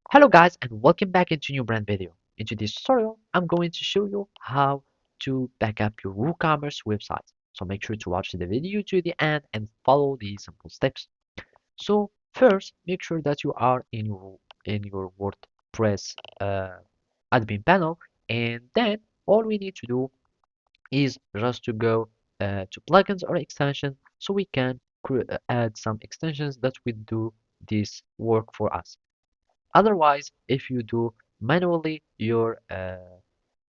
Hello guys and welcome back into new brand video. In today's tutorial, I'm going to show you how to back up your WooCommerce website. So make sure to watch the video to the end and follow these simple steps. So first, make sure that you are in your WordPress admin panel, and then all we need to do is just to go to plugins or extensions so we can add some extensions that will do this work for us. Otherwise, if you do manually your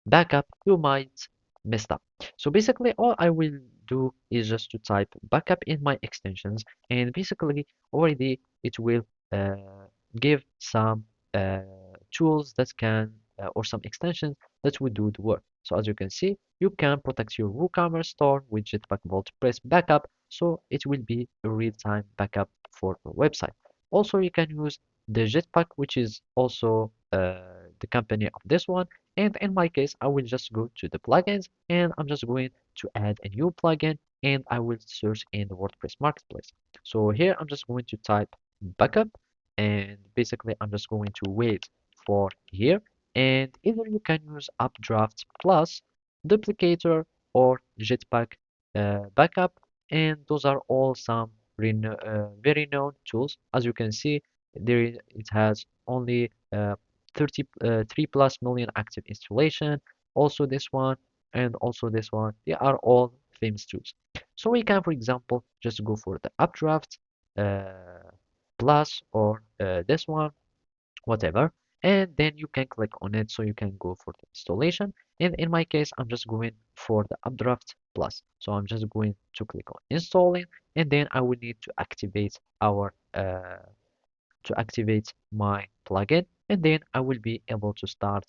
backup, you might mess up. So basically, all I will do is just to type backup in my extensions, and basically already it will give some uh, tools that can or some extensions that will do the work. So as you can see, you can protect your WooCommerce store with Jetpack Vault Press backup, so it will be a real-time backup for your website. Also, you can use the Jetpack, which is also the company of this one. And in my case, I will just go to the plugins and I'm just going to add a new plugin and I will search in the WordPress marketplace. So here I'm just going to type backup and basically I'm just going to wait for here, and either you can use Updraft Plus, Duplicator, or Jetpack backup, and those are all some very known tools. As you can see, it has only 3 plus million active installation. Also this one and also this one, they are all famous tools. So we can, for example, just go for the Updraft uh, Plus or this one, whatever, and then you can click on it so you can go for the installation. And in my case, I'm just going for the Updraft Plus. So I'm just going to click on installing, and then I will need to activate my plugin, and then I will be able to start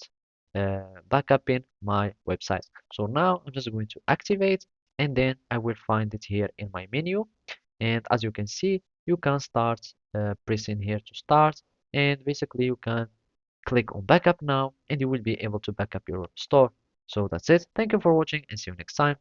backupping my website. So now I'm just going to activate, and then I will find it here in my menu. And as you can see, you can start pressing here to start, and basically you can click on backup now, and you will be able to back up your store. So that's it. Thank you for watching and see you next time.